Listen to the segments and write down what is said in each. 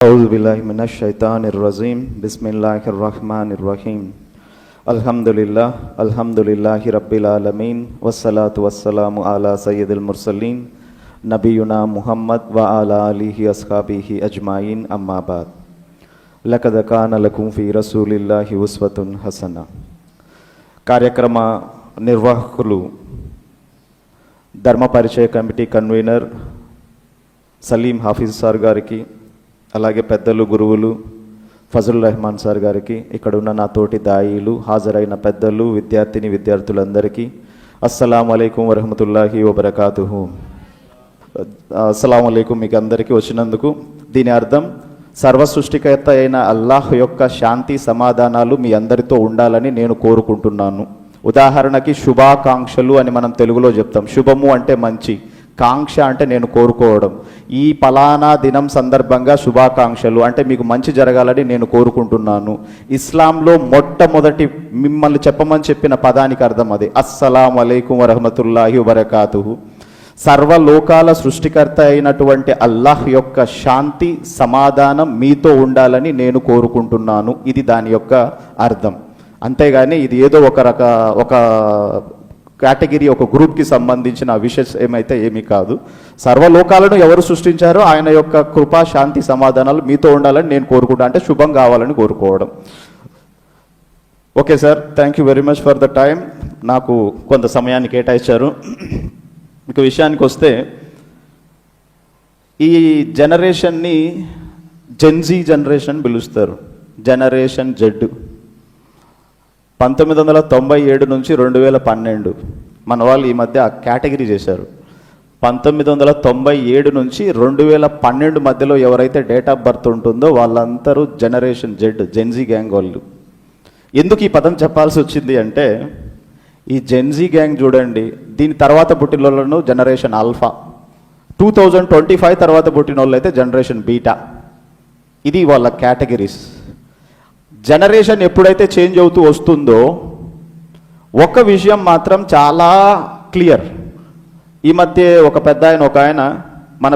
أعوذ بالله من الشيطان الرجيم بسم الله الرحمن الرحيم الحمد لله رب العالمين والصلاة والسلام على سيد المرسلين نبينا محمد وعلى آله أصحابه أجمعين أما بعد لقد كان لكم في رسول الله أسوة حسنة. కార్యక్రమ నిర్వాహకులు ధర్మ పరిచయ committee convener Saleem Hafeez sir గారికి, అలాగే పెద్దలు గురువులు ఫజలుర్ రెహమాన్ సార్ గారికి, ఇక్కడ ఉన్న నా తోటి దాయిలు, హాజరైన పెద్దలు, విద్యార్థులందరికీ అస్సలాము అలైకుం వరహమతుల్లాహి వబరకాతుహు. అస్సలాము అలైకుం మీకు అందరికీ వచ్చినందుకు. దీని అర్థం సర్వ సృష్టికర్త అయిన అల్లాహ్ యొక్క శాంతి సమాధానాలు మీ అందరితో ఉండాలని నేను కోరుకుంటున్నాను. ఉదాహరణకి శుభాకాంక్షలు అని మనం తెలుగులో చెప్తాం. శుభము అంటే మంచి, కాంక్ష అంటే నేను కోరుకోవడం. ఈ పలానా దినం సందర్భంగా శుభాకాంక్షలు అంటే మీకు మంచి జరగాలని నేను కోరుకుంటున్నాను. ఇస్లాంలో మొట్టమొదటి మిమ్మల్ని చెప్పిన పదానికి అర్థం అదే, అస్సలాము అలైకుం వరహమతుల్లాహి వబరకాతుహు. సర్వలోకాల సృష్టికర్త అయినటువంటి అల్లాహ్ యొక్క శాంతి సమాధానం మీతో ఉండాలని నేను కోరుకుంటున్నాను. ఇది దాని యొక్క అర్థం. అంతేగాని ఇది ఏదో ఒక కేటగిరీ, ఒక గ్రూప్కి సంబంధించిన విషెస్ ఏమైతే ఏమీ కాదు. సర్వలోకాలను ఎవరు సృష్టించారో ఆయన యొక్క కృపా శాంతి సమాధానాలు మీతో ఉండాలని నేను కోరుకుంటా, అంటే శుభం కావాలని కోరుకోవడం. Okay sir, thank you very much for the time. నాకు కొంత సమయాన్ని కేటాయించారు. ఇక విషయానికి వస్తే, ఈ జనరేషన్ని జెన్జీ జనరేషన్ పిలుస్తారు, జనరేషన్ జెడ్. 1997 నుంచి 2012 మన వాళ్ళు ఈ మధ్య ఆ కేటగిరీ చేశారు. 1997 నుంచి 2012 మధ్యలో ఎవరైతే డేట్ ఆఫ్ బర్త్ ఉంటుందో వాళ్ళందరూ జనరేషన్ జెడ్, జెన్జీ గ్యాంగ్ వాళ్ళు. ఎందుకు ఈ పదం చెప్పాల్సి వచ్చింది అంటే, ఈ జెన్జీ గ్యాంగ్ చూడండి, దీని తర్వాత పుట్టిన వాళ్ళను జనరేషన్ ఆల్ఫా, 2025 తర్వాత పుట్టిన వాళ్ళు అయితే జనరేషన్ బీటా. ఇది వాళ్ళ కేటగిరీస్. జనరేషన్ ఎప్పుడైతే చేంజ్ అవుతూ వస్తుందో ఒక విషయం మాత్రం చాలా క్లియర్. ఈ మధ్య ఒక పెద్ద ఆయన మన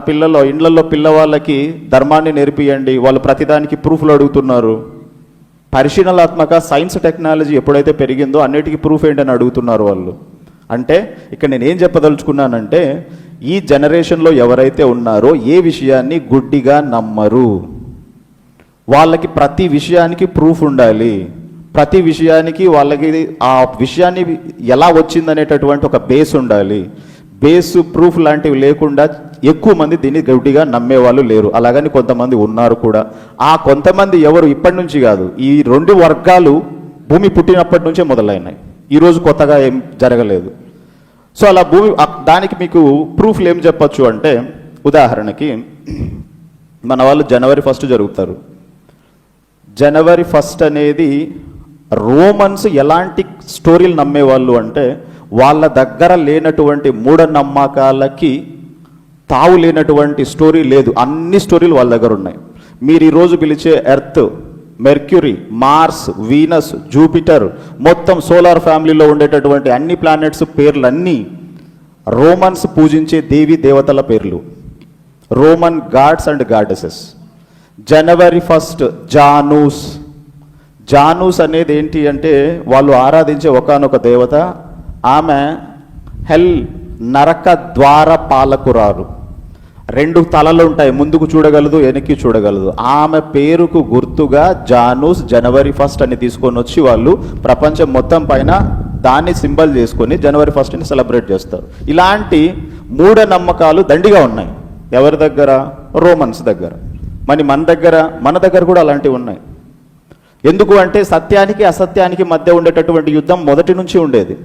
ఇండ్లలో పిల్లవాళ్ళకి ధర్మాన్ని నేర్పియండి, వాళ్ళు ప్రతిదానికి ప్రూఫ్లు అడుగుతున్నారు. పరిశీలనాత్మక సైన్స్ టెక్నాలజీ ఎప్పుడైతే పెరిగిందో అన్నిటికీ ప్రూఫ్ ఏంటని అడుగుతున్నారు వాళ్ళు. అంటే ఇక్కడ నేనేం చెప్పదలుచుకున్నానంటే, ఈ జనరేషన్లో ఎవరైతే ఉన్నారో ఏ విషయాన్ని గుడ్డిగా నమ్మరు. వాళ్ళకి ప్రతి విషయానికి ప్రూఫ్ ఉండాలి. ప్రతి విషయానికి వాళ్ళకి ఆ విషయాన్ని ఎలా వచ్చిందనేటటువంటి ఒక బేస్ ఉండాలి. బేస్ ప్రూఫ్ లాంటివి లేకుండా ఎక్కువ మంది దీన్ని గట్టిగా నమ్మేవాళ్ళు లేరు. అలాగని కొంతమంది ఉన్నారు కూడా. ఆ కొంతమంది ఎవరు ఇప్పటి నుంచి కాదు, ఈ రెండు వర్గాలు భూమి పుట్టినప్పటి నుంచే మొదలైనాయి. ఈరోజు కొత్తగా ఏం జరగలేదు. సో అలా దానికి మీకు ప్రూఫ్లు ఏం చెప్పచ్చు అంటే, ఉదాహరణకి మన వాళ్ళు January 1 జరుగుతారు. January 1 అనేది రోమన్స్ ఎలాంటి స్టోరీలు నమ్మేవాళ్ళు అంటే, వాళ్ళ దగ్గర లేనటువంటి మూఢనమ్మకాలకి తావు లేనటువంటి స్టోరీ లేదు. అన్ని స్టోరీలు వాళ్ళ దగ్గర ఉన్నాయి. మీరు ఈరోజు పిలిచే Earth, Mercury, Mars, Venus, Jupiter, మొత్తం సోలార్ ఫ్యామిలీలో ఉండేటటువంటి అన్ని ప్లానెట్స్ పేర్లన్నీ రోమన్స్ పూజించే దేవీ దేవతల పేర్లు, Roman gods and goddesses. January 1 Janu's అనేది ఏంటి అంటే, వాళ్ళు ఆరాధించే ఒకానొక దేవత. ఆమె హెల్, నరక ద్వార పాలకురాలు. 2 తలలు ఉంటాయి, ముందుకు చూడగలదు, వెనక్కి చూడగలదు. ఆమె పేరుకు గుర్తుగా జానూస్ January 1 అని తీసుకొని వచ్చి వాళ్ళు ప్రపంచం మొత్తం పైన దాన్ని సింబల్ చేసుకొని January 1ని సెలబ్రేట్ చేస్తారు. ఇలాంటి మూఢనమ్మకాలు దండిగా ఉన్నాయి. ఎవరి దగ్గర? రోమన్స్ దగ్గర. మన దగ్గర కూడా అలాంటివి ఉన్నాయి. ఎందుకు అంటే, సత్యానికి అసత్యానికి మధ్య ఉండేటటువంటి యుద్ధం మొదటి నుంచి ఉండేది.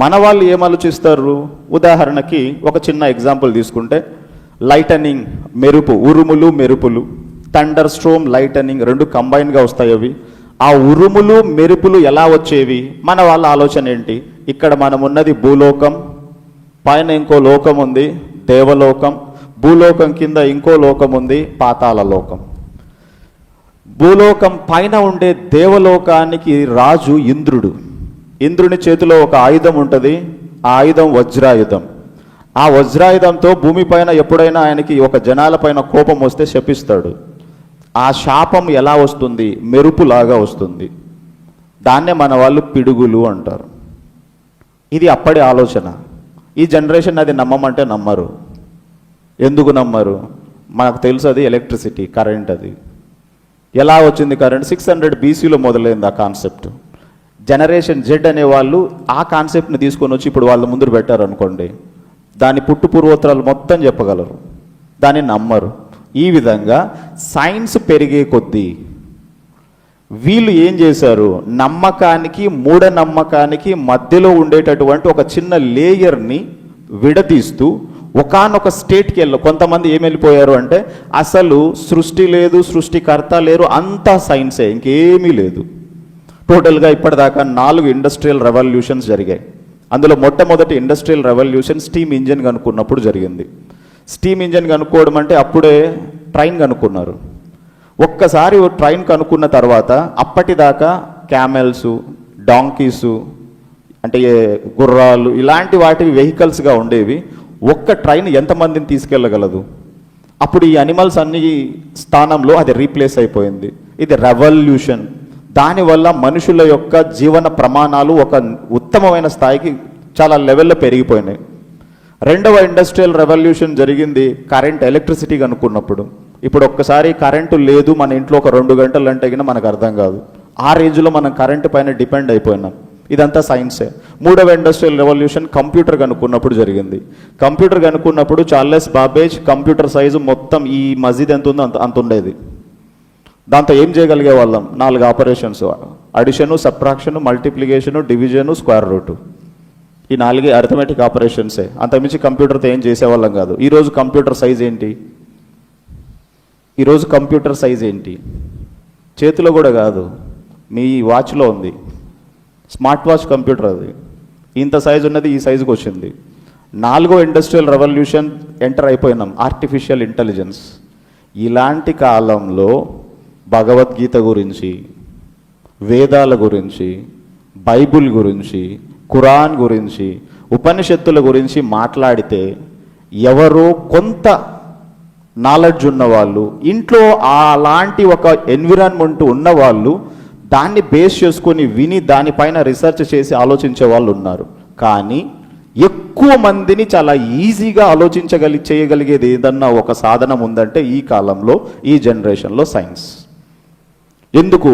మన వాళ్ళు ఏం ఆలోచిస్తారు? ఉదాహరణకి ఒక చిన్న ఎగ్జాంపుల్ తీసుకుంటే, లైటనింగ్, మెరుపు, ఉరుములు మెరుపులు, థండర్ స్ట్రోమ్, లైటనింగ్ 2 కంబైన్గా వస్తాయి అవి. ఆ ఉరుములు మెరుపులు ఎలా వచ్చేవి? మన వాళ్ళ ఆలోచన ఏంటి? ఇక్కడ మనం ఉన్నది భూలోకం, పైన ఇంకో లోకం ఉంది, దేవలోకం. భూలోకం కింద ఇంకో లోకం ఉంది, పాతాళ లోకం. భూలోకం పైన ఉండే దేవలోకానికి రాజు ఇంద్రుడు. ఇంద్రుని చేతిలో ఒక ఆయుధం ఉంటుంది. ఆ ఆయుధం వజ్రాయుధం. ఆ వజ్రాయుధంతో భూమిపైన ఎప్పుడైనా ఆయనకి ఒక జనాల పైన కోపం వస్తే శపిస్తాడు. ఆ శాపం ఎలా వస్తుంది? మెరుపులాగా వస్తుంది. దాన్నే మన వాళ్ళు పిడుగులు అంటారు. ఇది అప్పటి ఆలోచన. ఈ జనరేషన్ అది నమ్మమంటే నమ్మరు. ఎందుకు నమ్మరు? మనకు తెలుసు, అది ఎలక్ట్రిసిటీ, కరెంట్. అది ఎలా వచ్చింది కరెంట్? 600 BCలో మొదలైంది ఆ కాన్సెప్ట్. జనరేషన్ జెడ్ అనే వాళ్ళు ఆ కాన్సెప్ట్ని తీసుకొని వచ్చి ఇప్పుడు వాళ్ళ ముందు పెట్టారు అనుకోండి, దాని పుట్టు పూర్వోత్తరాలు మొత్తం చెప్పగలరు. దాన్ని నమ్మరు. ఈ విధంగా సైన్స్ పెరిగే కొద్దీ వీళ్ళు ఏం చేశారు? నమ్మకానికి మూఢనమ్మకానికి మధ్యలో ఉండేటటువంటి ఒక చిన్న లేయర్ని విడదీస్తూ ఒకానొక స్టేట్కి కొంతమంది ఏం వెళ్ళిపోయారు అంటే, అసలు సృష్టి లేదు, సృష్టికర్త లేరు, అంతా సైన్సే, ఇంకేమీ లేదు. టోటల్గా ఇప్పటిదాకా 4 ఇండస్ట్రియల్ రెవల్యూషన్స్ జరిగాయి. అందులో మొట్టమొదటి ఇండస్ట్రియల్ రెవల్యూషన్ స్టీమ్ ఇంజిన్ కనుక్కున్నప్పుడు జరిగింది. స్టీమ్ ఇంజిన్ కనుక్కోవడం అంటే అప్పుడే ట్రైన్ కనుక్కున్నారు. ఒక్కసారి ట్రైన్ కనుక్కున్న తర్వాత అప్పటిదాకా క్యామెల్సు, డాంకీసు, అంటే గుర్రాలు, ఇలాంటి వాటివి వెహికల్స్గా ఉండేవి. ఒక్క ట్రైన్ ఎంతమందిని తీసుకెళ్ళగలదు? అప్పుడు ఈ అనిమల్స్ అన్ని స్థానంలో అది రీప్లేస్ అయిపోయింది. ఇది రెవల్యూషన్. దానివల్ల మనుషుల యొక్క జీవన ప్రమాణాలు ఒక ఉత్తమమైన స్థాయికి చాలా లెవెల్లో పెరిగిపోయినాయి. రెండవ ఇండస్ట్రియల్ రెవల్యూషన్ జరిగింది కరెంట్, ఎలక్ట్రిసిటీ కనుక్కున్నప్పుడు. ఇప్పుడు ఒక్కసారి కరెంటు లేదు మన ఇంట్లో ఒక 2 గంటలు అంటే కింద మనకు అర్థం కాదు. ఆ రేంజ్లో మనం కరెంటు పైన డిపెండ్ అయిపోయినాం. ఇదంతా సైన్సే. మూడవ ఇండస్ట్రియల్ రెవల్యూషన్ కంప్యూటర్ కనుక్కున్నప్పుడు జరిగింది. కంప్యూటర్ కనుక్కున్నప్పుడు చార్లెస్ బాబేజ్ కంప్యూటర్ సైజు మొత్తం ఈ మస్జిద్ ఎంత ఉందో అంత ఉండేది. దాంతో ఏం చేయగలిగే వాళ్ళం? 4 operations: addition, subtraction, multiplication, division, square root. ఈ 4 అరిథమెటిక్ ఆపరేషన్సే. అంతకుమించి కంప్యూటర్తో ఏం చేసేవాళ్ళం కాదు. ఈరోజు కంప్యూటర్ సైజ్ ఏంటి? ఈరోజు కంప్యూటర్ సైజ్ ఏంటి? చేతిలో కూడా కాదు, మీ వాచ్లో ఉంది. Smart watch computer. అది ఇంత సైజు ఉన్నది ఈ సైజుకి వచ్చింది. 4వ ఇండస్ట్రియల్ రెవల్యూషన్ ఎంటర్ అయిపోయినాం, ఆర్టిఫిషియల్ ఇంటెలిజెన్స్. ఇలాంటి కాలంలో భగవద్గీత గురించి, వేదాల గురించి, బైబుల్ గురించి, ఖురాన్ గురించి, ఉపనిషత్తుల గురించి మాట్లాడితే ఎవరో కొంత నాలెడ్జ్ ఉన్నవాళ్ళు, ఇంట్లో అలాంటి ఒక ఎన్విరాన్మెంట్ ఉన్నవాళ్ళు దాన్ని బేస్ చేసుకొని విని దానిపైన రీసెర్చ్ చేసి ఆలోచించే వాళ్ళు ఉన్నారు. కానీ ఎక్కువ మందిని చాలా ఈజీగా చేయగలిగేది ఏదన్నా ఒక సాధనం ఉందంటే ఈ కాలంలో, ఈ జనరేషన్లో సైన్స్. ఎందుకు?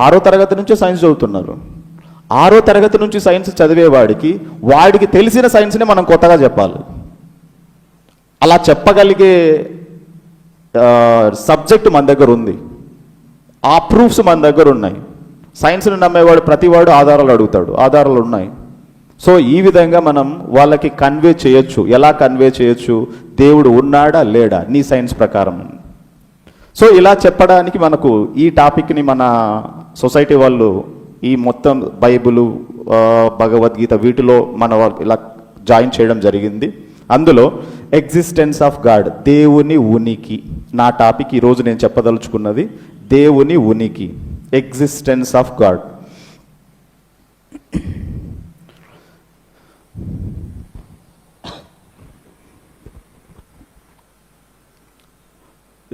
6వ తరగతి నుంచే సైన్స్ చదువుతున్నారు. 6వ తరగతి నుంచి సైన్స్ చదివేవాడికి వాడికి తెలిసిన సైన్స్ని మనం కొత్తగా చెప్పాలి. అలా చెప్పగలిగే సబ్జెక్ట్ మన దగ్గర ఉంది. ఆ ప్రూఫ్స్ మన దగ్గర ఉన్నాయి. సైన్స్ని నమ్మేవాడు ప్రతివాడు ఆధారాలు అడుగుతాడు, ఆధారాలు ఉన్నాయి. సో ఈ విధంగా మనం వాళ్ళకి కన్వే చేయొచ్చు. ఎలా కన్వే చేయొచ్చు? దేవుడు ఉన్నాడా లేడా నీ సైన్స్ ప్రకారం. సో ఇలా చెప్పడానికి మనకు ఈ టాపిక్ని మన సొసైటీ వాళ్ళు ఈ మొత్తం బైబిలు, భగవద్గీత వీటిలో మన ఇలా జాయిన్ చేయడం జరిగింది. అందులో ఎగ్జిస్టెన్స్ ఆఫ్ గాడ్, దేవుని ఉనికి. నా టాపిక్ ఈరోజు నేను చెప్పదలుచుకున్నది దేవుని ఉనికి, ఎగ్జిస్టెన్స్ ఆఫ్ గాడ్.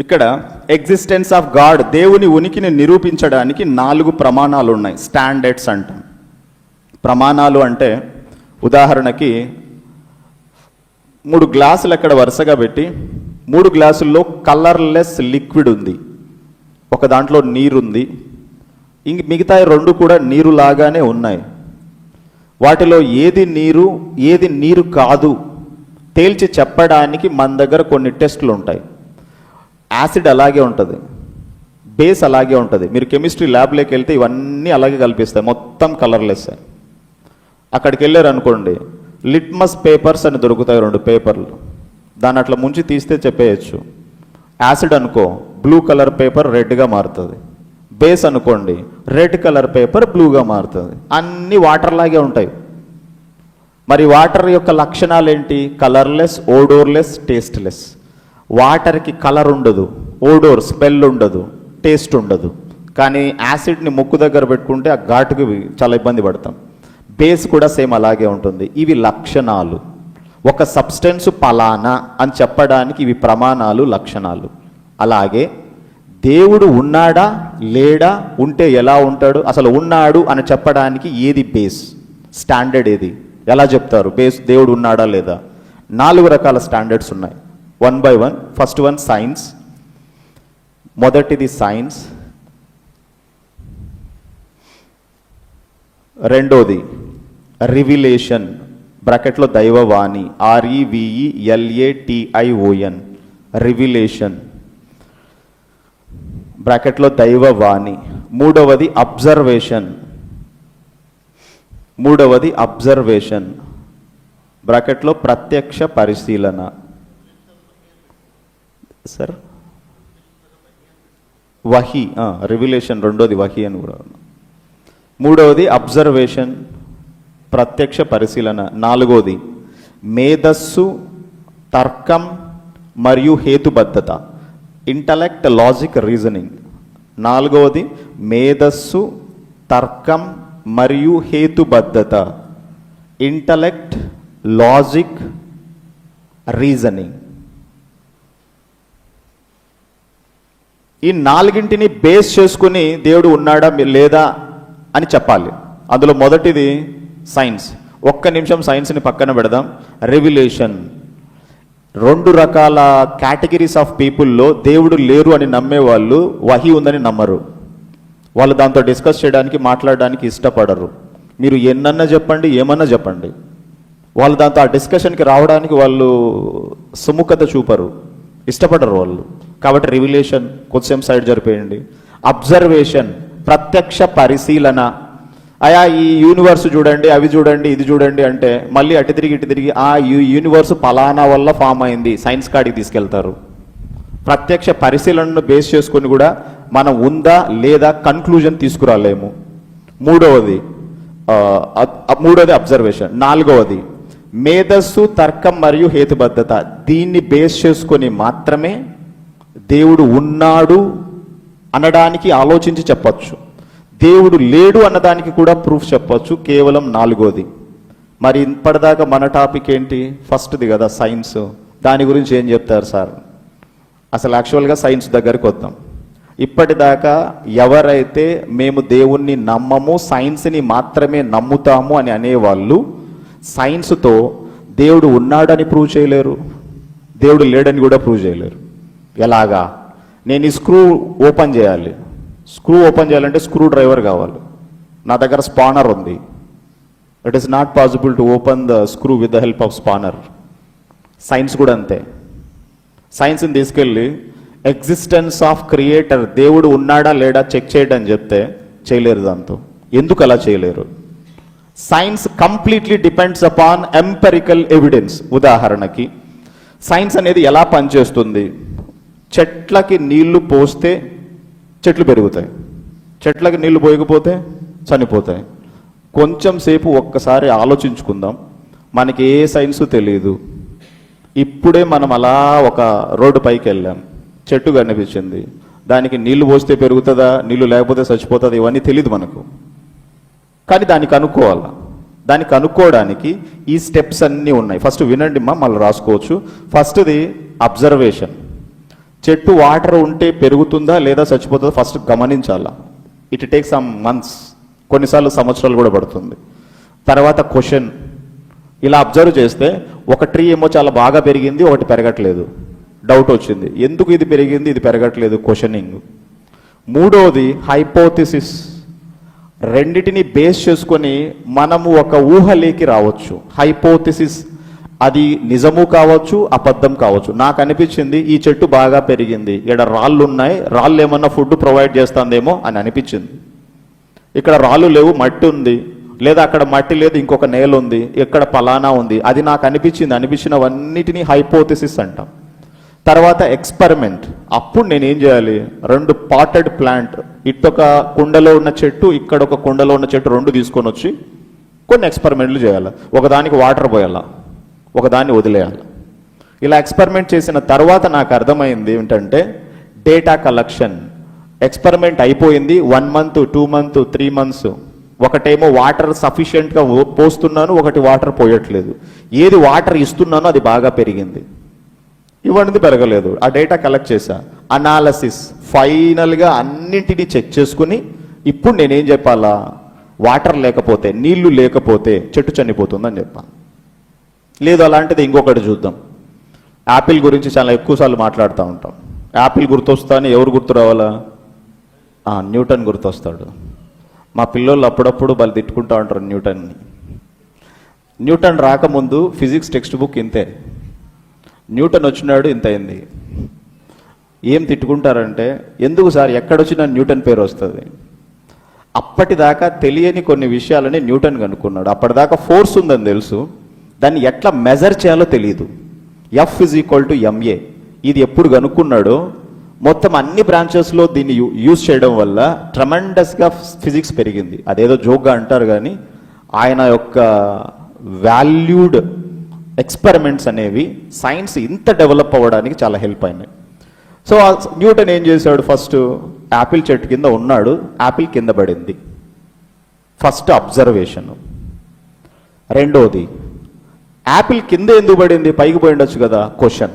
ఇక్కడ ఎగ్జిస్టెన్స్ ఆఫ్ గాడ్, దేవుని ఉనికిని నిరూపించడానికి 4 ప్రమాణాలు ఉన్నాయి. స్టాండర్డ్స్ అంటాం. ప్రమాణాలు అంటే ఉదాహరణకి 3 గ్లాసులు అక్కడ వరుసగా పెట్టి 3 గ్లాసుల్లో కలర్లెస్ లిక్విడ్ ఉంది, ఒక దాంట్లో నీరుంది, మిగతా 2 కూడా నీరు లాగానే ఉన్నాయి. వాటిలో ఏది నీరు ఏది నీరు కాదు తేల్చి చెప్పడానికి మన దగ్గర కొన్ని టెస్టులు ఉంటాయి. యాసిడ్ అలాగే ఉంటుంది, బేస్ అలాగే ఉంటుంది. మీరు కెమిస్ట్రీ ల్యాబ్లోకి వెళ్తే ఇవన్నీ అలాగే కల్పిస్తాయి, మొత్తం కలర్లెస్. అక్కడికి వెళ్ళారు అనుకోండి, లిట్మస్ పేపర్స్ అని దొరుకుతాయి, 2 పేపర్లు. దాన్ని అట్లా ముంచి తీస్తే చెప్పేయచ్చు. యాసిడ్ అనుకో, బ్లూ కలర్ పేపర్ రెడ్గా మారుతుంది. బేస్ అనుకోండి, రెడ్ కలర్ పేపర్ బ్లూగా మారుతుంది. అన్నీ వాటర్ లాగే ఉంటాయి. మరి వాటర్ యొక్క లక్షణాలు ఏంటి? Colourless, odourless, tasteless. వాటర్కి కలర్ ఉండదు, ఓడోర్ స్మెల్ ఉండదు, టేస్ట్ ఉండదు. కానీ యాసిడ్ని ముక్కు దగ్గర పెట్టుకుంటే ఆ ఘాటుకి చాలా ఇబ్బంది పడతాం. బేస్ కూడా సేమ్ అలాగే ఉంటుంది. ఇవి లక్షణాలు. ఒక సబ్స్టెన్స్ పలానా అని చెప్పడానికి ఇవి ప్రమాణాలు, లక్షణాలు. అలాగే దేవుడు ఉన్నాడా లేడా, ఉంటే ఎలా ఉంటాడు, అసలు ఉన్నాడు అని చెప్పడానికి ఏది బేస్, స్టాండర్డ్ ఏది, ఎలా చెప్తారు బేస్ దేవుడు ఉన్నాడా లేదా? 4 రకాల స్టాండర్డ్స్ ఉన్నాయి, 1 by 1. First one science. మొదటిది సైన్స్. రెండోది రివిలేషన్, బ్రాకెట్లో దైవవాణి, REVELATION, రివిలేషన్, బ్రాకెట్లో దైవవాణి. మూడవది అబ్జర్వేషన్, బ్రాకెట్లో ప్రత్యక్ష పరిశీలన. సార్ వహీ, రివిలేషన్ రెండోది వహీ అని కూడా. మూడవది అబ్జర్వేషన్, ప్రత్యక్ష పరిశీలన. నాలుగోది మేధస్సు, తర్కం మరియు హేతుబద్ధత, ఇంటలెక్ట్, లాజిక్, రీజనింగ్. నాలుగవది మేధస్సు, తర్కం మరియు హేతుబద్ధత, ఇంటలెక్ట్, లాజిక్, రీజనింగ్. ఈ 4ంటిని బేస్ చేసుకుని దేవుడు ఉన్నాడా లేదా అని చెప్పాలి. అందులో మొదటిది సైన్స్. ఒక్క నిమిషం సైన్స్ని పక్కన పెడదాం. రెవిలేషన్. 2 రకాల కేటగిరీస్ ఆఫ్ పీపుల్లో దేవుడు లేరు అని నమ్మేవాళ్ళు వహీ ఉందని నమ్మరు. వాళ్ళు దాంతో డిస్కస్ చేయడానికి, మాట్లాడడానికి ఇష్టపడరు. మీరు ఎన్నన్నా చెప్పండి, ఏమన్నా చెప్పండి, వాళ్ళు దాంతో ఆ డిస్కషన్కి రావడానికి వాళ్ళు సుముఖత చూపరు, ఇష్టపడరు వాళ్ళు. కాబట్టి రివిలేషన్ కొంచెం సైడ్ జరిపేయండి. అబ్జర్వేషన్, ప్రత్యక్ష పరిశీలన. అయా ఈ యూనివర్స్ చూడండి, అవి చూడండి, ఇది చూడండి అంటే మళ్ళీ అటు తిరిగి ఇటు తిరిగి ఆ యూనివర్స్ పలానా వల్ల ఫామ్ అయింది సైన్స్ కాడికి తీసుకెళ్తారు. ప్రత్యక్ష పరిశీలనను బేస్ చేసుకుని కూడా మనం ఉందా లేదా కన్క్లూజన్ తీసుకురాలేము. మూడవది అబ్జర్వేషన్. నాలుగవది మేధస్సు, తర్కం మరియు హేతుబద్ధత. దీన్ని బేస్ చేసుకొని మాత్రమే దేవుడు ఉన్నాడు అనడానికి ఆలోచించి చెప్పచ్చు, దేవుడు లేడు అన్నదానికి కూడా ప్రూఫ్ చెప్పచ్చు. కేవలం 4వది. మరి ఇప్పటిదాకా మన టాపిక్ ఏంటి? ఫస్ట్ది కదా, సైన్స్. దాని గురించి ఏం చెప్తారు సార్? అసలు యాక్చువల్గా సైన్స్ దగ్గరికి వద్దాం. ఇప్పటిదాకా ఎవరైతే మేము దేవుణ్ణి నమ్మము, సైన్స్ని మాత్రమే నమ్ముతాము అని అనేవాళ్ళు సైన్స్తో దేవుడు ఉన్నాడని ప్రూవ్ చేయలేరు, దేవుడు లేడని కూడా ప్రూవ్ చేయలేరు. ఎలాగా? నేను ఈ స్క్రూ ఓపెన్ చేయాలి. స్క్రూ ఓపెన్ చేయాలంటే స్క్రూ డ్రైవర్ కావాలి. నా దగ్గర స్పానర్ ఉంది. It is not possible to open the screw with the help of spanner. Science కూడా అంతే. సైన్స్ని తీసుకెళ్ళి ఎగ్జిస్టెన్స్ ఆఫ్ క్రియేటర్, దేవుడు ఉన్నాడా లేడా చెక్ చేయడం అని చెప్తే చేయలేరు దాంతో. ఎందుకు అలా చేయలేరు? Science completely depends upon empirical evidence. ఉదాహరణకి సైన్స్ అనేది ఎలా పనిచేస్తుంది? చెట్లకి నీళ్లు పోస్తే చెట్లు పెరుగుతాయి, చెట్లకి నీళ్లు పోయకపోతే చనిపోతాయి. కొంచెం సేపు ఒక్కసారి ఆలోచించుకుందాం. మనకి ఏ సైన్స్ తెలియదు. ఇప్పుడే మనం అలా ఒక రోడ్డు పైకి వెళ్ళాం, చెట్టు కనిపించింది, దానికి నీళ్లు పోస్తే పెరుగుతుందా, నీళ్లు లేకపోతే చచ్చిపోతుందా, ఇవన్నీ తెలియదు మనకు. కానీ దాన్ని కనుక్కోవాలి. దాన్ని కనుక్కోవడానికి ఈ స్టెప్స్ అన్నీ ఉన్నాయి. ఫస్ట్ వినండి మా, మళ్ళీ రాసుకోవచ్చు. ఫస్ట్ది అబ్జర్వేషన్. చెట్టు వాటర్ ఉంటే పెరుగుతుందా లేదా చచ్చిపోతుందా ఫస్ట్ గమనించాలా. ఇట్ టేక్ సమ్ మంత్స్, కొన్నిసార్లు సంవత్సరాలు కూడా పడుతుంది. తర్వాత క్వశ్చన్. ఇలా అబ్జర్వ్ చేస్తే ఒక ట్రీ ఏమో చాలా బాగా పెరిగింది, ఒకటి పెరగట్లేదు. డౌట్ వచ్చింది, ఎందుకు ఇది పెరిగింది ఇది పెరగట్లేదు, క్వశ్చనింగ్. మూడోది హైపోథిసిస్. రెండిటిని బేస్ చేసుకొని మనము ఒక ఊహలేకి రావచ్చు. హైపోథిసిస్, అది నిజము కావచ్చు, అబద్ధం కావచ్చు. నాకు అనిపించింది ఈ చెట్టు బాగా పెరిగింది, ఇక్కడ రాళ్ళు ఉన్నాయి, రాళ్ళు ఏమన్నా ఫుడ్ ప్రొవైడ్ చేస్తుందేమో అని అనిపించింది. ఇక్కడ రాళ్ళు లేవు, మట్టి ఉంది, లేదా అక్కడ మట్టి లేదు, ఇంకొక నేల ఉంది, ఇక్కడ పలానా ఉంది, అది నాకు అనిపించింది. అనిపించినవన్నిటినీ హైపోథిసిస్ అంటాం. తర్వాత ఎక్స్పెరిమెంట్. అప్పుడు నేనేం చేయాలి? 2 పాటెడ్ ప్లాంట్, ఇటొక కుండలో ఉన్న చెట్టు, ఇక్కడ ఒక కుండలో ఉన్న చెట్టు, 2 తీసుకొని వచ్చి కొన్ని ఎక్స్పెరిమెంట్లు చేయాలి. ఒకదానికి వాటర్ పోయాలా, ఒకదాన్ని వదిలేయాలి. ఇలా ఎక్స్పెరిమెంట్ చేసిన తర్వాత నాకు అర్థమైంది ఏంటంటే డేటా కలెక్షన్. ఎక్స్పెరిమెంట్ అయిపోయింది, 1 month, 2 months, 3 months. ఒకటేమో వాటర్ సఫిషియెంట్గా పోస్తున్నాను, ఒకటి వాటర్ పోయట్లేదు. ఏది వాటర్ ఇస్తున్నానో అది బాగా పెరిగింది, ఇవ్వనిది పెరగలేదు. ఆ డేటా కలెక్ట్ చేశా. అనాలసిస్, ఫైనల్గా అన్నింటినీ చెక్ చేసుకుని ఇప్పుడు నేనేం చెప్పాలా, వాటర్ లేకపోతే, నీళ్లు లేకపోతే చెట్టు చనిపోతుందని చెప్పాలి. లేదు అలాంటిది ఇంకొకటి చూద్దాం. యాపిల్ గురించి చాలా ఎక్కువసార్లు మాట్లాడుతూ ఉంటాం. యాపిల్ గుర్తొస్తానే ఎవరు గుర్తు రావాలా? న్యూటన్ గుర్తొస్తాడు. మా పిల్లలు అప్పుడప్పుడు వాళ్ళు తిట్టుకుంటూ ఉంటారు న్యూటన్ని. న్యూటన్ రాకముందు ఫిజిక్స్ టెక్స్ట్ బుక్ ఇంతే, న్యూటన్ వచ్చినాడు ఇంత అయింది. ఏం తిట్టుకుంటారంటే, ఎందుకు సార్ ఎక్కడొచ్చినా న్యూటన్ పేరు వస్తుంది? అప్పటిదాకా తెలియని కొన్ని విషయాలని న్యూటన్ కనుక్కున్నాడు. అప్పటిదాకా ఫోర్స్ ఉందని తెలుసు, దాన్ని ఎట్లా మెజర్ చేయాలో తెలియదు. F=ma ఇది ఎప్పుడు కనుక్కున్నాడో మొత్తం అన్ని బ్రాంచెస్లో దీన్ని యూజ్ చేయడం వల్ల ట్రమెండస్గా ఫిజిక్స్ పెరిగింది. అదేదో జోక్గా అంటారు కానీ ఆయన యొక్క వాల్యూడ్ ఎక్స్పెరిమెంట్స్ అనేవి సైన్స్ ఇంత డెవలప్ అవ్వడానికి చాలా హెల్ప్ అయినాయి. సో న్యూటన్ ఏం చేశాడు, ఫస్ట్ యాపిల్ చెట్టు కింద ఉన్నాడు, యాపిల్ కింద పడింది. First observation. రెండోది, యాపిల్ కింద ఎందుకు పడింది, పైకి పోయి ఉండొచ్చు కదా, క్వశ్చన్.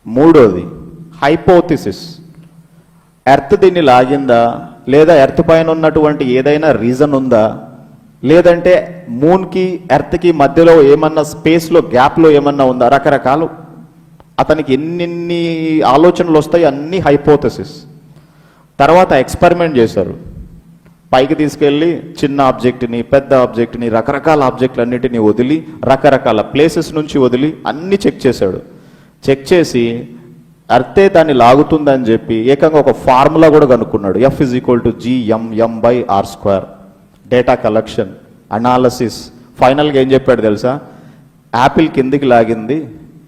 మూడోది హైపోథిసిస్, ఎర్త్ దీన్ని లాగిందా, లేదా ఎర్త్ పైన ఉన్నటువంటి ఏదైనా రీజన్ ఉందా, లేదంటే మూన్కి ఎర్త్కి మధ్యలో ఏమన్నా స్పేస్లో గ్యాప్లో ఏమన్నా ఉందా, రకరకాలు అతనికి ఎన్నెన్ని ఆలోచనలు వస్తాయి, అన్ని హైపోథసిస్. తర్వాత ఎక్స్పెరిమెంట్ చేశారు, పైకి తీసుకెళ్ళి చిన్న ఆబ్జెక్ట్ని, పెద్ద ఆబ్జెక్ట్ని, రకరకాల ఆబ్జెక్టులన్నిటిని వదిలి, రకరకాల ప్లేసెస్ నుంచి వదిలి అన్ని చెక్ చేశాడు. చెక్ చేసి అర్తే దాన్ని లాగుతుందని చెప్పి ఏకంగా ఒక ఫార్ములా కూడా కనుక్కున్నాడు. F=gmm/r². Data collection, analysis. ఫైనల్గా ఏం చెప్పాడు తెలుసా, యాపిల్ కిందికి లాగింది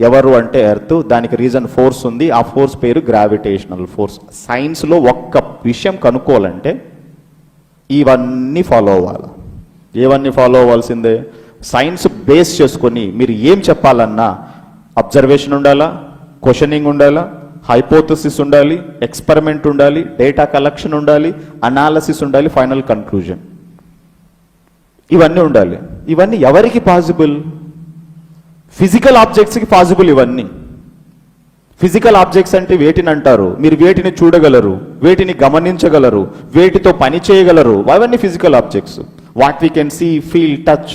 ఎవరు అంటే ఎర్త్, దానికి రీజన్ ఫోర్స్ ఉంది, ఆ ఫోర్స్ పేరు గ్రావిటేషనల్ ఫోర్స్. సైన్స్లో ఒక్క విషయం కనుక్కోవాలంటే ఇవన్నీ ఫాలో అవ్వాలి. ఏవన్నీ ఫాలో అవ్వాల్సిందే? సైన్స్ బేస్ చేసుకొని మీరు ఏం చెప్పాలన్నా అబ్జర్వేషన్ ఉండాలా, క్వశ్చనింగ్ ఉండాలా, హైపోథసిస్ ఉండాలి, ఎక్స్పెరిమెంట్ ఉండాలి, డేటా కలెక్షన్ ఉండాలి, అనాలసిస్ ఉండాలి, ఫైనల్ కన్క్లూజన్. ఇవన్నీ ఉండాలి. ఇవన్నీ ఎవరికి పాసిబుల్? ఫిజికల్ ఆబ్జెక్ట్స్కి పాసిబుల్ ఇవన్నీ. ఫిజికల్ ఆబ్జెక్ట్స్ అంటే వేటిని అంటారు? మీరు వేటిని చూడగలరు, వేటిని గమనించగలరు, వేటితో పని చేయగలరు, అవన్నీ physical objects. What we can see, feel, touch.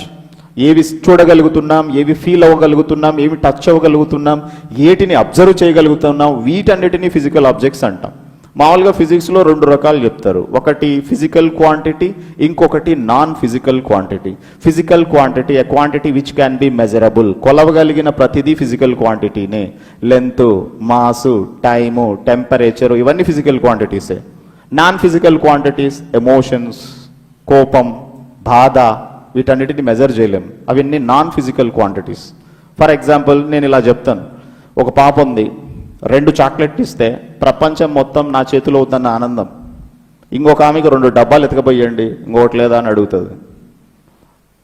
ఏవి చూడగలుగుతున్నాం, ఏవి ఫీల్ అవ్వగలుగుతున్నాం, ఏవి టచ్ అవ్వగలుగుతున్నాం, ఏటిని అబ్జర్వ్ చేయగలుగుతున్నాం, వీటన్నిటిని ఫిజికల్ ఆబ్జెక్ట్స్ అంటాం. మామూలుగా ఫిజిక్స్లో రెండు రకాలు చెప్తారు. ఒకటి ఫిజికల్ క్వాంటిటీ, ఇంకొకటి non physical quantity. Physical quantity a quantity which can be measurable. కొలవగలిగిన ప్రతిదీ ఫిజికల్ క్వాంటిటీనే. లెంత్, మాసు, టైము, టెంపరేచరు, ఇవన్నీ ఫిజికల్ క్వాంటిటీసే. నాన్ ఫిజికల్ క్వాంటిటీస్ ఎమోషన్స్, కోపం, బాధ, వీటన్నిటిని మెజర్ చేయలేం. అవన్నీ non physical quantities. For example నేను ఇలా చెప్తాను, ఒక పాప ఉంది, 2 చాక్లెట్ ఇస్తే ప్రపంచం మొత్తం నా చేతిలో ఉందన్న ఆనందం. ఇంకొక ఆమెకు 2 డబ్బాలు ఎతకపోయండి, ఇంకొకటి లేదా అని అడుగుతుంది.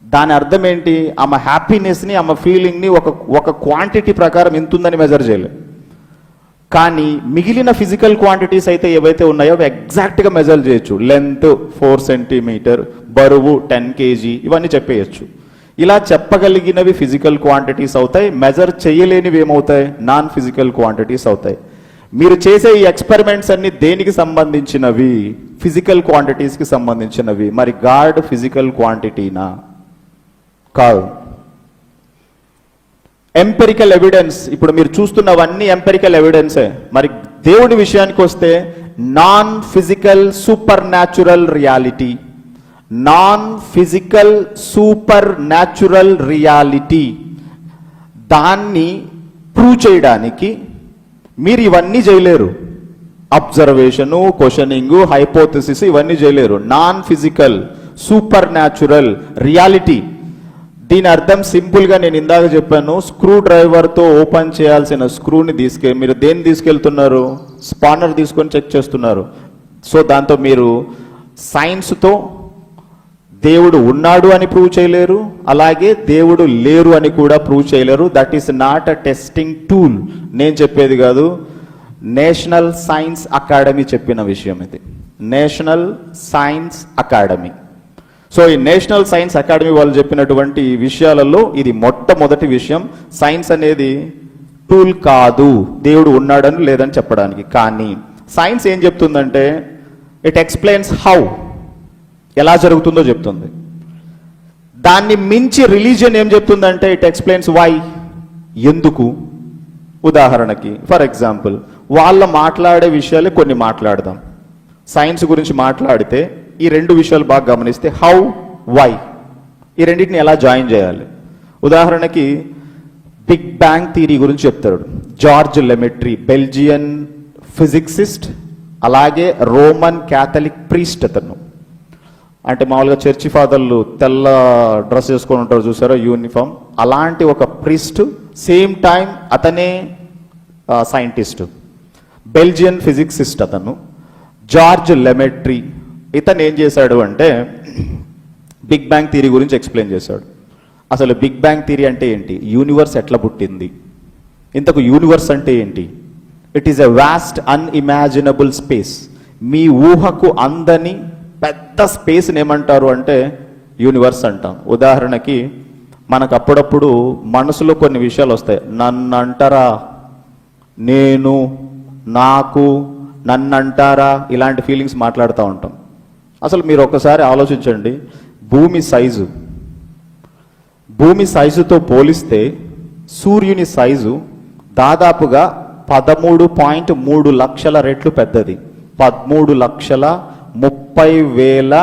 దాని అర్థం ఏంటి? ఆమె హ్యాపీనెస్ని, ఆమె ఫీలింగ్ని ఒక క్వాంటిటీ ప్రకారం ఎంతుందని మెజర్ చేయలేం. కానీ మిగిలిన ఫిజికల్ క్వాంటిటీస్ అయితే ఏవైతే ఉన్నాయో అవి ఎగ్జాక్ట్గా మెజర్ చేయొచ్చు. లెంత్ 4 సెంటీమీటర్, బరువు 10 kg, ఇవన్నీ చెప్పేయచ్చు. ఇలా చెప్పగలిగినవి ఫిజికల్ క్వాంటిటీస్ అవుతాయి. మెజర్ చేయలేనివి ఏమవుతాయి? నాన్ ఫిజికల్ క్వాంటిటీస్ అవుతాయి. మీరు చేసే ఈ ఎక్స్పెరిమెంట్స్ అన్ని దేనికి సంబంధించినవి? ఫిజికల్ క్వాంటిటీస్కి సంబంధించినవి. మరి గాడ్ ఫిజికల్ క్వాంటిటీనా? కాదు. Empirical evidence. ఇప్పుడు మీరు చూస్తున్నవన్నీ ఎంపెరికల్ ఎవిడెన్సే. మరి దేవుడి విషయానికి వస్తే non physical supernatural reality. Non physical supernatural reality, దాన్ని ప్రూవ్ చేయడానికి మీరు ఇవన్నీ చేయలేరు. అబ్జర్వేషను, క్వశ్చనింగ్, హైపోథసిస్ ఇవన్నీ చేయలేరు. Non physical supernatural reality. దీని అర్థం సింపుల్గా నేను ఇందాక చెప్పాను, స్క్రూ డ్రైవర్తో ఓపెన్ చేయాల్సిన స్క్రూని మీరు దేన్ని తీసుకెళ్తున్నారు? స్పానర్ తీసుకొని చెక్ చేస్తున్నారు. సో దాంతో మీరు సైన్స్తో దేవుడు ఉన్నాడు అని ప్రూవ్ చేయలేరు, అలాగే దేవుడు లేరు అని కూడా ప్రూవ్ చేయలేరు. That is not a testing tool. నేను చెప్పేది కాదు, నేషనల్ సైన్స్ అకాడమీ చెప్పిన విషయం ఇది. National science academy. సో ఈ నేషనల్ సైన్స్ అకాడమీ వాళ్ళు చెప్పినటువంటి విషయాలలో ఇది మొట్టమొదటి విషయం. సైన్స్ అనేది టూల్ కాదు దేవుడు ఉన్నాడని లేదని చెప్పడానికి. కానీ సైన్స్ ఏం చెప్తుందంటే ఇట్ ఎక్స్ప్లెయిన్స్ హౌ, ఎలా జరుగుతుందో చెప్తుంది. దాన్ని మించి రిలీజియన్ ఏం చెప్తుందంటే ఇట్ ఎక్స్ప్లెయిన్స్ వై, ఎందుకు. ఉదాహరణకి ఫర్ ఎగ్జాంపుల్ వాళ్ళ మాట్లాడే విషయాలే కొన్ని మాట్లాడదాం. సైన్స్ గురించి మాట్లాడితే ఈ రెండు విషయాలు బాగా గమనిస్తే హౌ, వై, ఈ రెండింటిని ఎలా జాయిన్ చేయాలి. ఉదాహరణకి బిగ్ బ్యాంగ్ థియరీ గురించి చెప్తాడు జార్జ్ లెమెట్రీ, బెల్జియన్ ఫిజిక్సిస్ట్, అలాగే రోమన్ క్యాథలిక్ ప్రీస్ట్. అతను అంటే మామూలుగా చర్చి ఫాదర్లు తెల్ల డ్రెస్ వేసుకొని ఉంటారు చూసారో, యూనిఫామ్, అలాంటి ఒక ప్రీస్ట్, సేమ్ టైం అతనే సైంటిస్ట్, బెల్జియన్ ఫిజిక్సిస్ట్ అతను. జార్జ్ లెమెట్రీ ఇతను ఏం చేశాడు అంటే బిగ్ బ్యాంగ్ థియరీ గురించి ఎక్స్ప్లెయిన్ చేశాడు. అసలు బిగ్ బ్యాంగ్ థియరీ అంటే ఏంటి, యూనివర్స్ ఎట్లా పుట్టింది, ఇంతకు యూనివర్స్ అంటే ఏంటి. It is a vast unimaginable space. మీ ఊహకు అందని పెద్ద స్పేస్ని ఏమంటారు అంటే యూనివర్స్ అంటాం. ఉదాహరణకి మనకు అప్పుడప్పుడు మనసులో కొన్ని విషయాలు వస్తాయి. నన్ను అంటారా, నేను, నాకు, నన్ను అంటారా, ఇలాంటి ఫీలింగ్స్ మాట్లాడుతూ ఉంటాం. అసలు మీరు ఒకసారి ఆలోచించండి, భూమి సైజుతో పోలిస్తే సూర్యుని సైజు దాదాపుగా 13.3 లక్షల రెట్లు పెద్దది. 13,30,000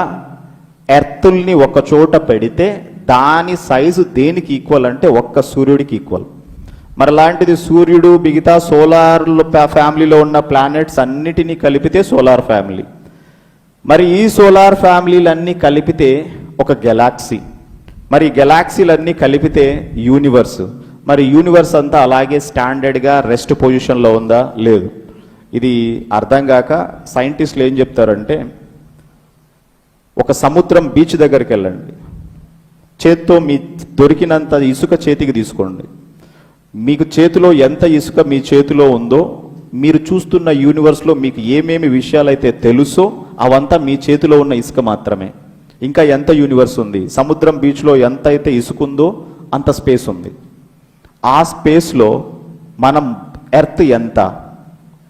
ఎర్తుల్ని ఒక చోట పెడితే దాని సైజు దేనికి ఈక్వల్ అంటే ఒక్క సూర్యుడికి ఈక్వల్. మరి అలాంటిది సూర్యుడు మిగతా సోలార్ ఫ్యామిలీలో ఉన్న ప్లానెట్స్ అన్నిటినీ కలిపితే సోలార్ ఫ్యామిలీ. మరి ఈ సోలార్ ఫ్యామిలీలన్నీ కలిపితే ఒక గెలాక్సీ. మరి గెలాక్సీలన్నీ కలిపితే యూనివర్స్. మరి యూనివర్స్ అంతా అలాగే స్టాండర్డ్గా రెస్ట్ పొజిషన్లో ఉందా, లేదు. ఇది అర్థం కాక సైంటిస్టులు ఏం చెప్తారంటే ఒక సముద్రం బీచ్ దగ్గరికి వెళ్ళండి, చేత్తో మీ దొరికినంత ఇసుక చేతికి తీసుకోండి. మీకు చేతిలో ఎంత ఇసుక మీ చేతిలో ఉందో, మీరు చూస్తున్న యూనివర్స్లో మీకు ఏమేమి విషయాలైతే తెలుసో అవంతా మీ చేతిలో ఉన్న ఇసుక మాత్రమే. ఇంకా ఎంత యూనివర్స్ ఉంది, సముద్రం బీచ్లో ఎంత అయితే ఇసుక ఉందో అంత స్పేస్ ఉంది. ఆ స్పేస్లో మనం ఎర్త్ ఎంత,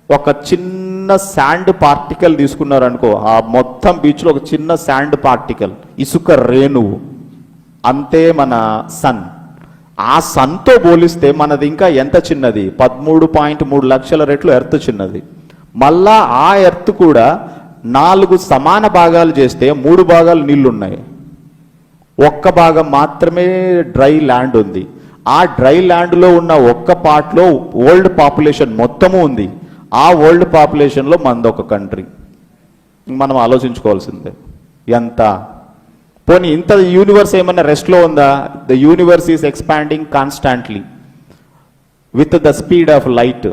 ఒక చిన్న శాండ్ పార్టికల్ తీసుకున్నారనుకో, ఆ మొత్తం బీచ్లో ఒక చిన్న శాండ్ పార్టికల్, ఇసుక రేణువు, అంతే మన సన్. ఆ సన్తో పోలిస్తే మనది ఇంకా ఎంత చిన్నది, 13.3 లక్షల రెట్లు ఎర్త్ చిన్నది. మళ్ళా ఆ ఎర్త్ కూడా 4 సమాన భాగాలు చేస్తే 3 భాగాలు నీళ్లున్నాయి, ఒక్క భాగం మాత్రమే డ్రై ల్యాండ్ ఉంది. ఆ డ్రై ల్యాండ్లో ఉన్న ఒక్క పార్ట్లో వరల్డ్ పాపులేషన్ మొత్తము ఉంది. ఆ వరల్డ్ పాపులేషన్లో మనది ఒక కంట్రీ. మనం ఆలోచించుకోవాల్సిందే ఎంత. పోనీ ఇంత యూనివర్స్ ఏమన్నా రెస్ట్లో ఉందా? The universe is expanding constantly with the speed of light.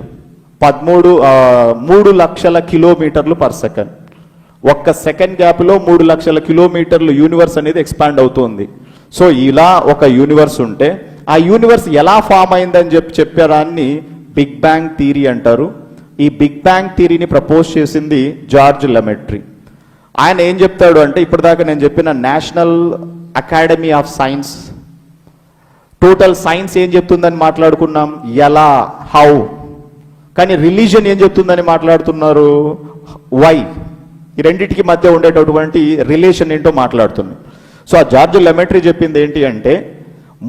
3 లక్షల కిలోమీటర్లు పర్ సెకండ్. ఒక్క సెకండ్ గ్యాప్లో 3 లక్షల కిలోమీటర్లు యూనివర్స్ అనేది ఎక్స్పాండ్ అవుతుంది. సో ఇలా ఒక యూనివర్స్ ఉంటే ఆ యూనివర్స్ ఎలా ఫామ్ అయిందని చెప్పారాన్ని బిగ్ బ్యాంగ్ థియరీ అంటారు. ఈ బిగ్ బ్యాంగ్ థియరీని ప్రపోజ్ చేసింది జార్జ్ లెమెట్రీ. ఆయన ఏం చెప్తాడు అంటే, ఇప్పటిదాకా నేను చెప్పిన national academy of science, total science ఏం చెప్తుందని మాట్లాడుకున్నాం, ఎలా, హౌ. కానీ రిలీజియన్ ఏం చెప్తుందని మాట్లాడుతున్నారు, వై. ఈ రెండింటికి మధ్య ఉండేటటువంటి రిలేషన్ ఏంటో మాట్లాడుతున్నాం. సో ఆ జార్జ్ లెమెట్రీ చెప్పింది ఏంటి అంటే,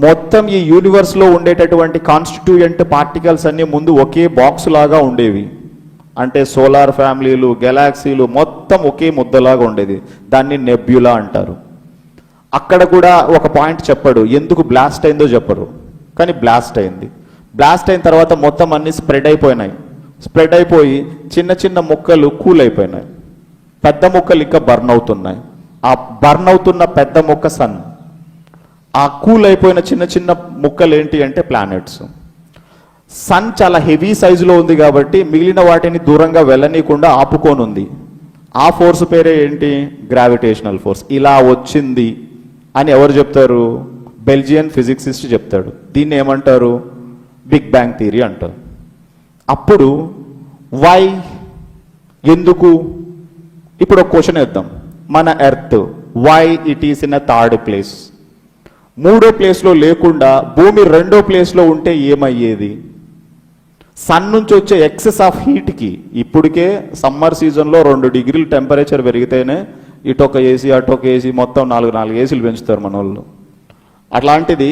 మొత్తం ఈ యూనివర్స్లో ఉండేటటువంటి కాన్స్టిట్యూయెంట్ పార్టికల్స్ అన్నీ ముందు ఒకే బాక్స్ లాగా ఉండేవి. అంటే సోలార్ ఫ్యామిలీలు, గెలాక్సీలు మొత్తం ఒకే ముద్దలాగా ఉండేది. దాన్ని నెబ్యులా అంటారు. అక్కడ కూడా ఒక పాయింట్ చెప్పాడు, ఎందుకు బ్లాస్ట్ అయిందో చెప్పరు, కానీ బ్లాస్ట్ అయింది. బ్లాస్ట్ అయిన తర్వాత మొత్తం అన్ని స్ప్రెడ్ అయిపోయినాయి. స్ప్రెడ్ అయిపోయి చిన్న చిన్న ముక్కలు కూల్ అయిపోయినాయి, పెద్ద ముక్కలు ఇంకా బర్న్ అవుతున్నాయి. ఆ బర్న్ అవుతున్న పెద్ద ముక్క సన్, ఆ కూల్ అయిపోయిన చిన్న చిన్న ముక్కలు ఏంటి అంటే ప్లానెట్స్. సన్ చాలా హెవీ సైజులో ఉంది కాబట్టి మిగిలిన వాటిని దూరంగా వెళ్ళనీయకుండా ఆపుకొని ఉంది. ఆ ఫోర్స్ పేరే ఏంటి, గ్రావిటేషనల్ ఫోర్స్. ఇలా వచ్చింది అని ఎవరు చెప్తారు, బెల్జియన్ ఫిజిక్సిస్ట్ చెప్తాడు. దీన్ని ఏమంటారు, బిగ్ బ్యాంగ్ థియరీ అంటారు. అప్పుడు వై, ఎందుకు. ఇప్పుడు ఒక క్వశ్చన్ వేద్దాం, మన Earth why it is in a third place. 3వ ప్లేస్లో లేకుండా భూమి 2వ ప్లేస్లో ఉంటే ఏమయ్యేది. సన్ నుంచి వచ్చే ఎక్సెస్ ఆఫ్ హీట్కి ఇప్పటికే సమ్మర్ సీజన్లో 2 డిగ్రీలు టెంపరేచర్ పెరిగితేనే ఇటొక ఏసీ అటొక ఏసీ మొత్తం 4 ఏసీలు పెంచుతారు మన వాళ్ళు. అట్లాంటిది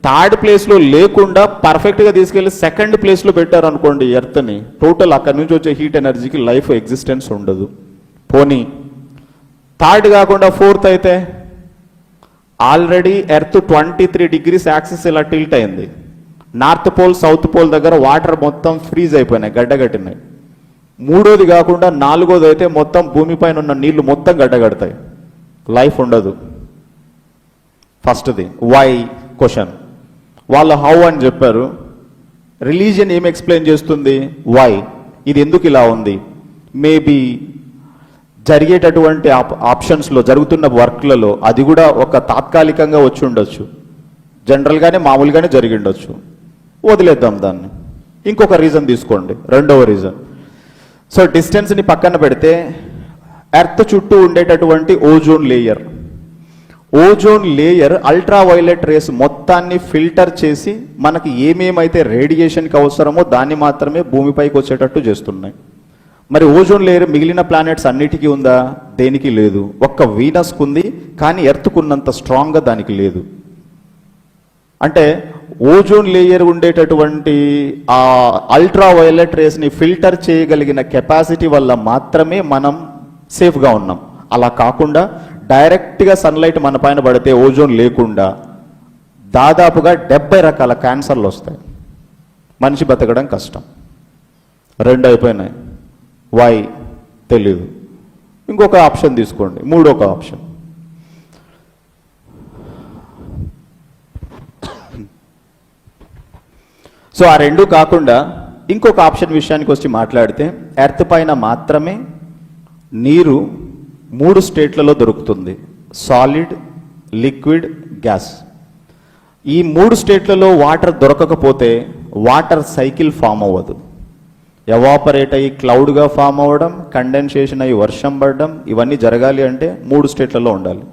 థర్డ్ ప్లేస్లో లేకుండా పర్ఫెక్ట్గా తీసుకెళ్ళి సెకండ్ ప్లేస్లో పెట్టారు అనుకోండి ఎర్త్ని, టోటల్ అక్కడి నుంచి వచ్చే హీట్ ఎనర్జీకి లైఫ్ ఎగ్జిస్టెన్స్ ఉండదు. పోనీ థర్డ్ కాకుండా ఫోర్త్ అయితే ఆల్రెడీ ఎర్త్ 23 డిగ్రీస్ యాక్సిస్ ఇలా టిల్ట్ అయింది. నార్త్ పోల్ సౌత్ పోల్ దగ్గర వాటర్ మొత్తం ఫ్రీజ్ అయిపోయినాయి, గడ్డగట్టినాయి. మూడోది కాకుండా 4వది అయితే మొత్తం భూమిపైన ఉన్న నీళ్లు మొత్తం గడ్డగడతాయి, లైఫ్ ఉండదు. ఫస్ట్ది వై క్వశ్చన్, వాళ్ళు హౌ అని చెప్పారు. రిలీజియన్ ఏం ఎక్స్ప్లెయిన్ చేస్తుంది? వై, ఇది ఎందుకు ఇలా ఉంది. మేబీ జరిగేటటువంటి ఆప్షన్స్లో జరుగుతున్న వర్క్లలో అది కూడా ఒక తాత్కాలికంగా వచ్చి ఉండొచ్చు, జనరల్గానే మామూలుగానే జరిగి ఉండొచ్చు, వదిలేద్దాం దాన్ని. ఇంకొక రీజన్ తీసుకోండి, రెండవ రీజన్. సో డిస్టెన్స్ని పక్కన పెడితే ఎర్త్ చుట్టూ ఉండేటటువంటి ozone layer ultra violet rays మొత్తాన్ని ఫిల్టర్ చేసి మనకి ఏమేమైతే రేడియేషన్కి అవసరమో దాన్ని మాత్రమే భూమిపైకి వచ్చేటట్టు చేస్తున్నాయి. మరి ఓజోన్ లేయర్ మిగిలిన ప్లానెట్స్ అన్నిటికీ ఉందా? దేనికి లేదు. ఒక్క వీనస్కు ఉంది, కానీ ఎర్త్కున్నంత స్ట్రాంగ్గా దానికి లేదు. అంటే ఓజోన్ లేయర్ ఉండేటటువంటి ఆ అల్ట్రా వైలెట్ రేస్ని ఫిల్టర్ చేయగలిగిన కెపాసిటీ వల్ల మాత్రమే మనం సేఫ్గా ఉన్నాం. అలా కాకుండా డైరెక్ట్గా సన్లైట్ మన పైన పడితే ఓజోన్ లేకుండా దాదాపుగా 70 రకాల క్యాన్సర్లు వస్తాయి, మనిషి బతకడం కష్టం. 2 అయిపోయినాయి. వై తెలీదు. ఇంకొక ఆప్షన్ తీసుకోండి, మూడొక ఆప్షన్. సో ఆ 2 కాకుండా ఇంకొక ఆప్షన్ విషయానికి వచ్చి మాట్లాడితే ఎర్త్ పైన మాత్రమే నీరు 3 స్టేట్లలో దొరుకుతుంది, సాలిడ్, లిక్విడ్, గ్యాస్. ఈ 3 స్టేట్లలో వాటర్ దొరకకపోతే వాటర్ సైకిల్ ఫామ్ అవ్వదు. ఎవాపరేట్ అయ్యి క్లౌడ్గా ఫామ్ అవ్వడం, కండెన్సేషన్ అయ్యి వర్షం పడడం, ఇవన్నీ జరగాలి అంటే 3 స్టేట్లలో ఉండాలి.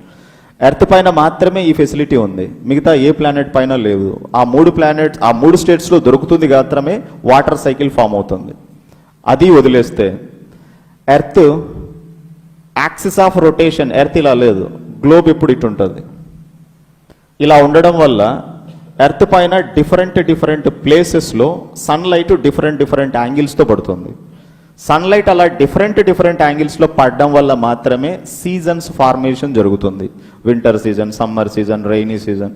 ఎర్త్ పైన మాత్రమే ఈ ఫెసిలిటీ ఉంది, మిగతా ఏ ప్లానెట్ పైన లేదు. ఆ 3 స్టేట్స్లో దొరుకుతుంది మాత్రమే వాటర్ సైకిల్ ఫామ్ అవుతుంది. అది వదిలేస్తే earth axis of rotation, earth ఇలా లేదు, గ్లోబ్ ఇప్పుడు ఇటు ఉంటుంది. ఇలా ఉండడం వల్ల ఎర్త్ పైన డిఫరెంట్ ప్లేసెస్లో సన్లైట్ డిఫరెంట్ యాంగిల్స్తో పడుతుంది. సన్లైట్ అలా డిఫరెంట్ యాంగిల్స్లో పడడం వల్ల మాత్రమే సీజన్స్ ఫార్మేషన్ జరుగుతుంది. Winter season, summer season, rainy season.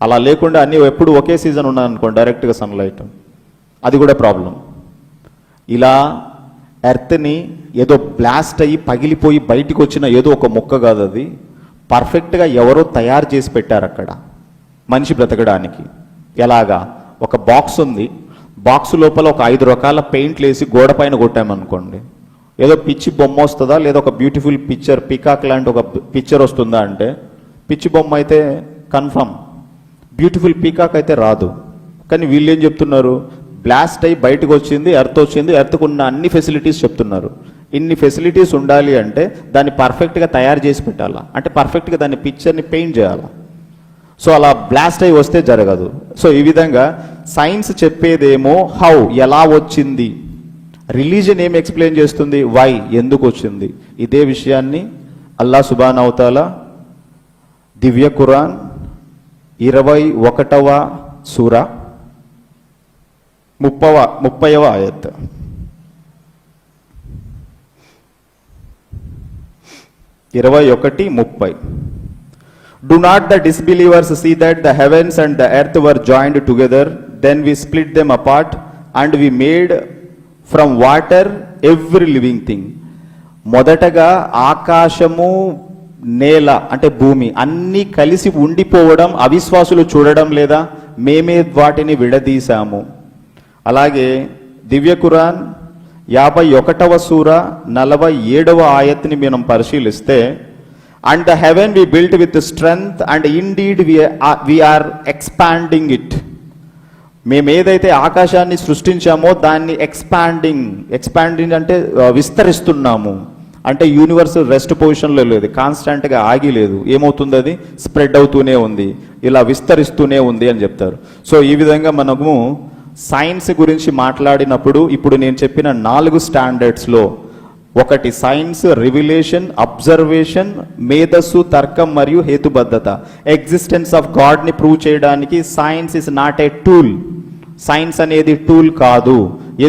అలా లేకుండా అన్నీ ఎప్పుడు ఒకే సీజన్ ఉన్నాయనుకోండి డైరెక్ట్గా సన్లైట్, అది కూడా ప్రాబ్లం. ఇలా ఎర్త్ని ఏదో బ్లాస్ట్ అయ్యి పగిలిపోయి బయటికి వచ్చిన ఏదో ఒక మొక్క కాదు, అది పర్ఫెక్ట్గా ఎవరో తయారు చేసి పెట్టారు అక్కడ మనిషి బ్రతకడానికి. ఎలాగా? ఒక బాక్స్ ఉంది, బాక్స్ లోపల ఒక 5 రకాల పెయింట్లు వేసి గోడ పైన కొట్టామనుకోండి, ఏదో పిచ్చి బొమ్మ వస్తుందా, లేదా ఒక బ్యూటిఫుల్ పిక్చర్, పికాక్ లాంటి ఒక పిక్చర్ వస్తుందా అంటే పిచ్చి బొమ్మ అయితే కన్ఫర్మ్, బ్యూటిఫుల్ పీకాక్ అయితే రాదు. కానీ వీళ్ళు ఏం చెప్తున్నారు? బ్లాస్ట్ అయ్యి బయటకు వచ్చింది, ఎర్త్ వచ్చింది, ఎర్త్కు ఉన్న అన్ని ఫెసిలిటీస్ చెప్తున్నారు. ఇన్ని ఫెసిలిటీస్ ఉండాలి అంటే దాన్ని పర్ఫెక్ట్గా తయారు చేసి పెట్టాలా, అంటే పర్ఫెక్ట్గా దాన్ని పిక్చర్ని పెయింట్ చేయాలా. సో అలా బ్లాస్ట్ అయ్యి వస్తే జరగదు. సో ఈ విధంగా సైన్స్ చెప్పేదేమో హౌ, ఎలా వచ్చింది. రిలీజియన్ ఏం ఎక్స్ప్లెయిన్ చేస్తుంది? వై, ఎందుకు వచ్చింది. ఇదే విషయాన్ని అల్లాహ్ సుబ్హానహు వ తఆలా దివ్య ఖురాన్ 21వ సూరా 30వ ఆయత్. Do not the disbelievers see that the heavens and the earth were joined together, then we split them apart, and we made from water every living thing. మొదటగా ఆకాశము, నేల అంటే భూమి అన్నీ కలిసి ఉండిపోవడం అవిశ్వాసులు చూడడం లేదా? మేమే వాటిని విడదీశాము. అలాగే దివ్య ఖురాన్ 51వ సూర 47వ ఆయత్ని మనం పరిశీలిస్తే, and the heaven we built with strength and indeed we are expanding it. మేము ఏదైతే ఆకాశాన్ని సృష్టించామో దాన్ని ఎక్స్పాండింగ్ అంటే విస్తరిస్తున్నాము. అంటే యూనివర్స్ రెస్ట్ పొజిషన్లో లేదు, కాన్స్టెంట్గా ఆగి లేదు. ఏమవుతుంది? అది స్ప్రెడ్ అవుతూనే ఉంది, ఇలా విస్తరిస్తూనే ఉంది అని చెప్తారు. సో ఈ విధంగా మనము సైన్స్ గురించి మాట్లాడినప్పుడు ఇప్పుడు నేను చెప్పిన 4 స్టాండర్డ్స్లో ఒకటి సైన్స్, రివిలేషన్, అబ్జర్వేషన్, మేధస్సు, తర్కం మరియు హేతుబద్ధత. ఎగ్జిస్టెన్స్ ఆఫ్ గాడ్ని ప్రూవ్ చేయడానికి science is not a tool. Science అనేది టూల్ కాదు.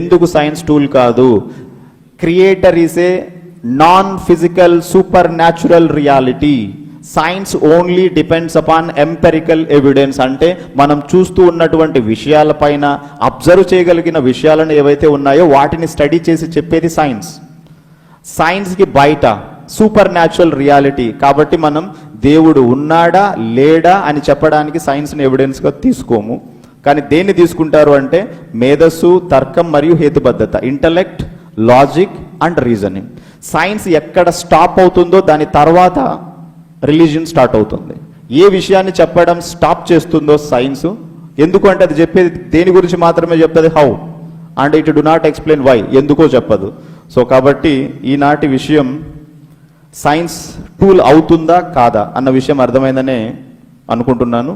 ఎందుకు సైన్స్ టూల్ కాదు? Creator is a non physical supernatural reality. Science only depends upon empirical evidence. అంటే మనం చూస్తూ ఉన్నటువంటి విషయాలపైన అబ్జర్వ్ చేయగలిగిన విషయాలను ఏవైతే ఉన్నాయో వాటిని స్టడీ చేసి చెప్పేది సైన్స్. సైన్స్కి బయట సూపర్ న్యాచురల్ రియాలిటీ. కాబట్టి మనం దేవుడు ఉన్నాడా లేడా అని చెప్పడానికి సైన్స్ని ఎవిడెన్స్గా తీసుకోము. కానీ దేన్ని తీసుకుంటారు అంటే మేధస్సు, తర్కం మరియు హేతుబద్ధత, intellect, logic and reasoning. Science ఎక్కడ స్టాప్ అవుతుందో దాని తర్వాత రిలీజియన్ స్టార్ట్ అవుతుంది. ఏ విషయాన్ని చెప్పడం స్టాప్ చేస్తుందో సైన్స్, ఎందుకు అంటే అది చెప్పేది దేని గురించి మాత్రమే చెప్తుంది, how, and it do not explain why, ఎందుకో చెప్పదు. సో కాబట్టి ఈనాటి విషయం సైన్స్ టూల్ అవుతుందా కాదా అన్న విషయం అర్థమైందనే అనుకుంటున్నాను.